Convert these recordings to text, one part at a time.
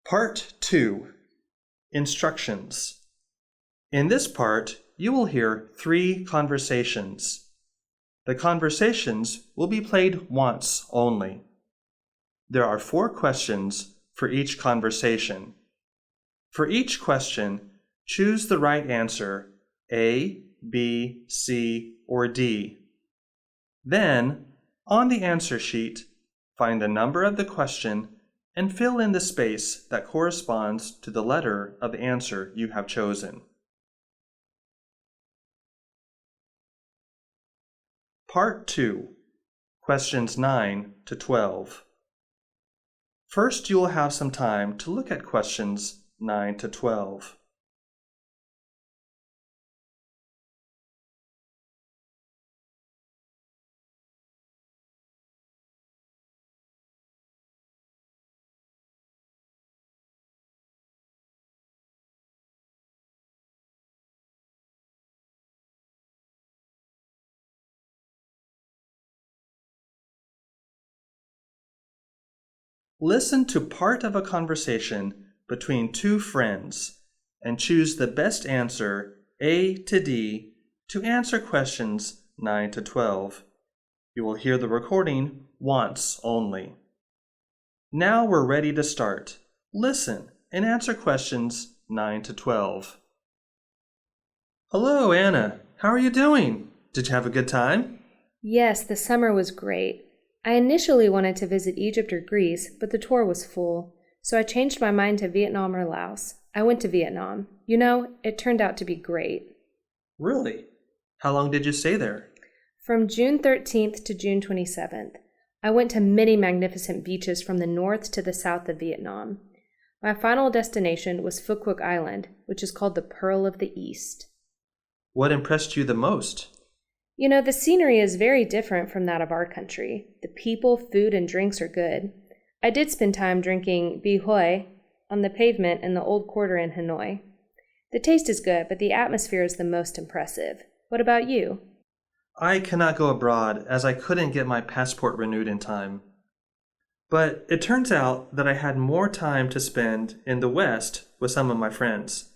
Part 2. Instructions. In this part, you will hear 3 conversations. The conversations will be played once only. There are 4 questions for each conversation. For each question, choose the right answer, A, B, C, or D. Then, on the answer sheet, find the number of the question and fill in the space that corresponds to the letter of the answer you have chosen. Part 2. Questions 9 to 12. First, you will have some time to look at questions 9 to 12. Listen to part of a conversation between 2 friends and choose the best answer, A to D, to answer questions 9 to 12. You will hear the recording once only. Now we're ready to start. Listen and answer questions 9 to 12. Hello, Anna. How are you doing? Did you have a good time? Yes, the summer was great. I initially wanted to visit Egypt or Greece, but the tour was full, so I changed my mind to Vietnam or Laos. I went to Vietnam. You know, it turned out to be great. Really? How long did you stay there? From June 13th to June 27th. I went to many magnificent beaches from the north to the south of Vietnam. My final destination was Phu Quoc Island, which is called the Pearl of the East. What impressed you the most? You know, the scenery is very different from that of our country. The people, food, and drinks are good. I did spend time drinking bia hoi on the pavement in the old quarter in Hanoi. The taste is good, but the atmosphere is the most impressive. What about you? I cannot go abroad as I couldn't get my passport renewed in time. But it turns out that I had more time to spend in the West with some of my friends.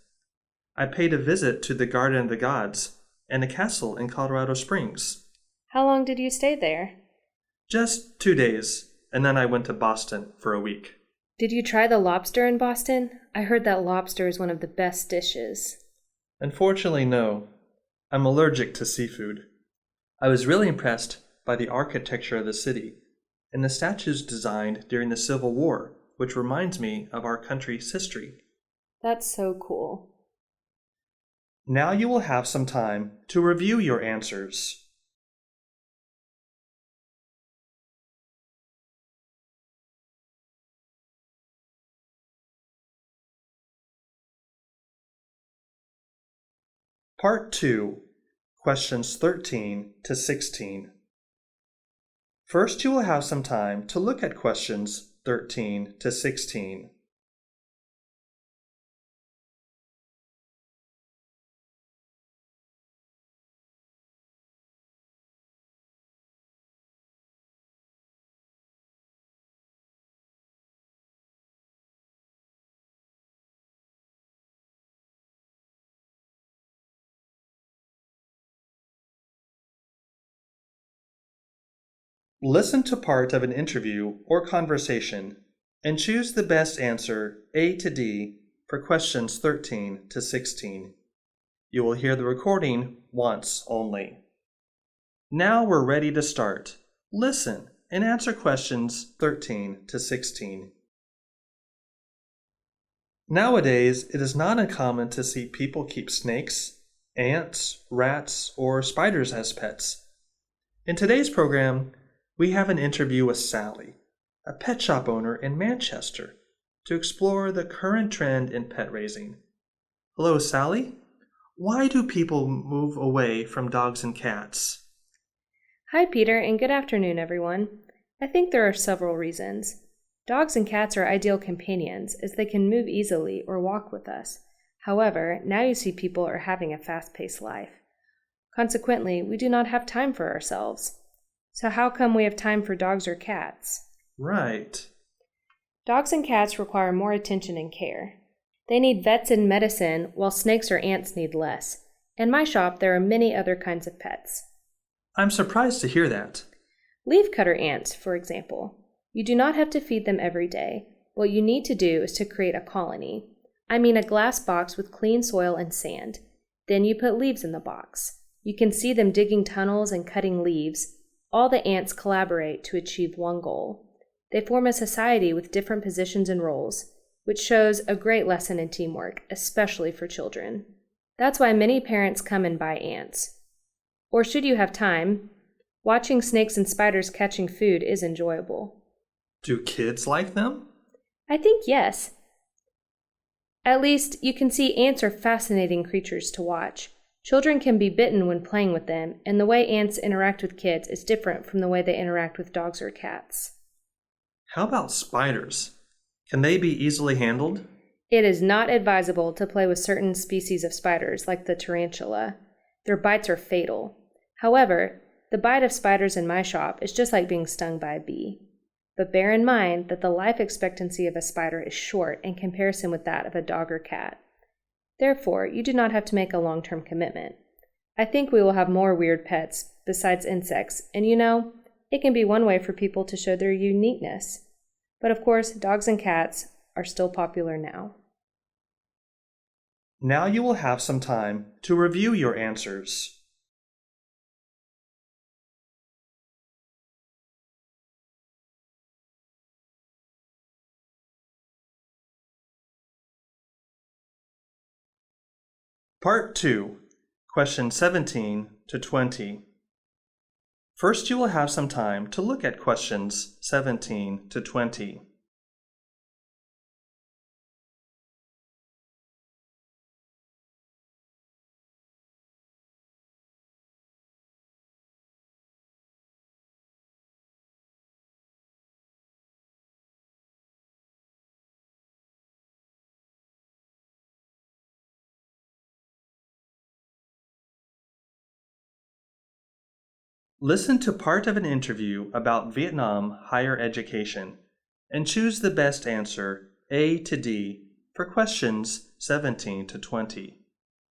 I paid a visit to the Garden of the Gods and a castle in Colorado Springs. How long did you stay there? Just 2 days, and then I went to Boston for a week. Did you try the lobster in Boston? I heard that lobster is one of the best dishes. Unfortunately, no. I'm allergic to seafood. I was really impressed by the architecture of the city and the statues designed during the Civil War, which reminds me of our country's history. That's so cool. Now you will have some time to review your answers. Part 2, questions 13 to 16. First, you will have some time to look at questions 13 to 16. Listen to part of an interview or conversation and choose the best answer, A to D, for questions 13 to 16. You will hear the recording once only. Now we're ready to start. Listen and answer questions 13 to 16. Nowadays, it is not uncommon to see people keep snakes, ants, rats, or spiders as pets. In today's program, we have an interview with Sally, a pet shop owner in Manchester, to explore the current trend in pet raising. Hello, Sally. Why do people move away from dogs and cats? Hi, Peter, and good afternoon, everyone. I think there are several reasons. Dogs and cats are ideal companions as they can move easily or walk with us. However, now you see people are having a fast-paced life. Consequently, we do not have time for ourselves. So how come we have time for dogs or cats? Right. Dogs and cats require more attention and care. They need vets and medicine, while snakes or ants need less. In my shop, there are many other kinds of pets. I'm surprised to hear that. Leafcutter ants, for example. You do not have to feed them every day. What you need to do is to create a colony. I mean a glass box with clean soil and sand. Then you put leaves in the box. You can see them digging tunnels and cutting leaves. All the ants collaborate to achieve one goal. They form a society with different positions and roles, which shows a great lesson in teamwork, especially for children. That's why many parents come and buy ants. Or should you have time, watching snakes and spiders catching food is enjoyable. Do kids like them? I think yes. At least you can see ants are fascinating creatures to watch. Children can be bitten when playing with them, and the way ants interact with kids is different from the way they interact with dogs or cats. How about spiders? Can they be easily handled? It is not advisable to play with certain species of spiders, like the tarantula. Their bites are fatal. However, the bite of spiders in my shop is just like being stung by a bee. But bear in mind that the life expectancy of a spider is short in comparison with that of a dog or cat. Therefore, you do not have to make a long-term commitment. I think we will have more weird pets besides insects, and it can be one way for people to show their uniqueness. But of course, dogs and cats are still popular now. Now you will have some time to review your answers. Part 2, questions 17 to 20. First, you will have some time to look at questions 17 to 20. Listen to part of an interview about Vietnam higher education and choose the best answer, A to D, for questions 17 to 20.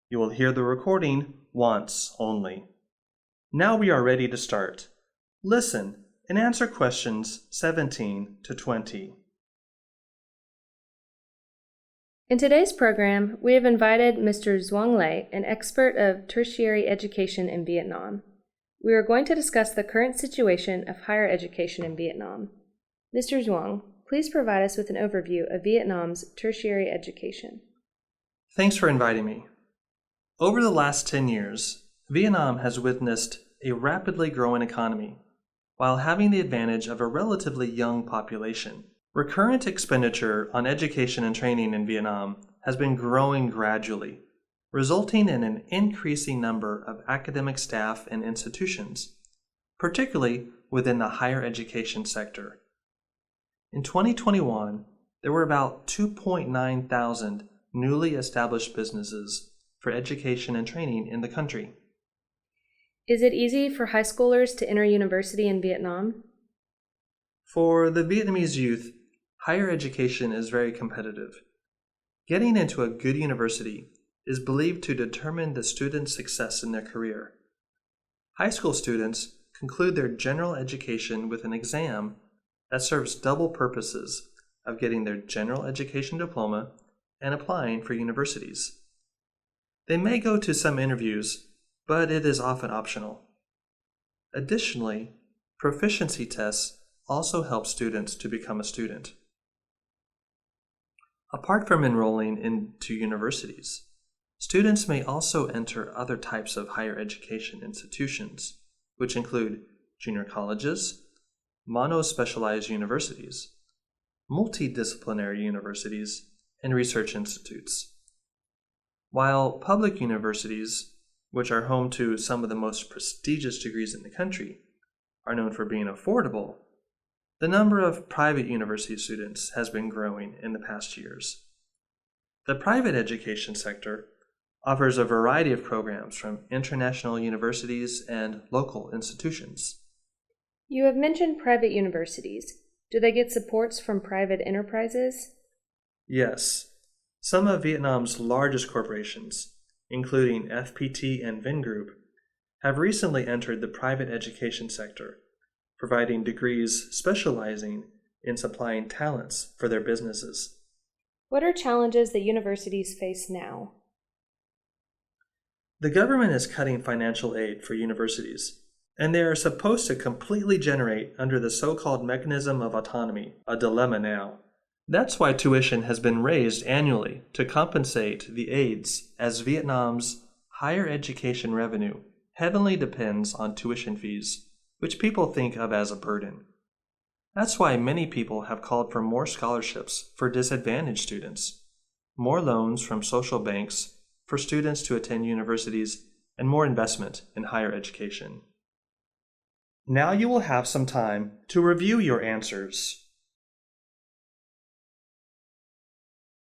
You will hear the recording once only. Now we are ready to start. Listen and answer questions 17 to 20. In today's program, we have invited Mr. Duong Le, an expert of tertiary education in Vietnam. We are going to discuss the current situation of higher education in Vietnam. Mr. Duong, please provide us with an overview of Vietnam's tertiary education. Thanks for inviting me. Over the last 10 years, Vietnam has witnessed a rapidly growing economy while having the advantage of a relatively young population. Recurrent expenditure on education and training in Vietnam has been growing gradually, resulting in an increasing number of academic staff and institutions, particularly within the higher education sector. In 2021, there were about 2.9 thousand newly established businesses for education and training in the country. Is it easy for high schoolers to enter university in Vietnam? For the Vietnamese youth, higher education is very competitive. Getting into a good university is believed to determine the student's success in their career. High school students conclude their general education with an exam that serves double purposes of getting their general education diploma and applying for universities. They may go to some interviews, but it is often optional. Additionally, proficiency tests also help students to become a student. Apart from enrolling into universities, students may also enter other types of higher education institutions, which include junior colleges, mono-specialized universities, multidisciplinary universities, and research institutes. While public universities, which are home to some of the most prestigious degrees in the country, are known for being affordable, the number of private university students has been growing in the past years. The private education sector offers a variety of programs from international universities and local institutions. You have mentioned private universities. Do they get supports from private enterprises? Yes, some of Vietnam's largest corporations, including FPT and Vingroup, have recently entered the private education sector, providing degrees specializing in supplying talents for their businesses. What are challenges that universities face now? The government is cutting financial aid for universities, and they are supposed to completely generate under the so-called mechanism of autonomy, a dilemma now. That's why tuition has been raised annually to compensate the aids, as Vietnam's higher education revenue heavily depends on tuition fees, which people think of as a burden. That's why many people have called for more scholarships for disadvantaged students, more loans from social banks for students to attend universities, and more investment in higher education. Now you will have some time to review your answers.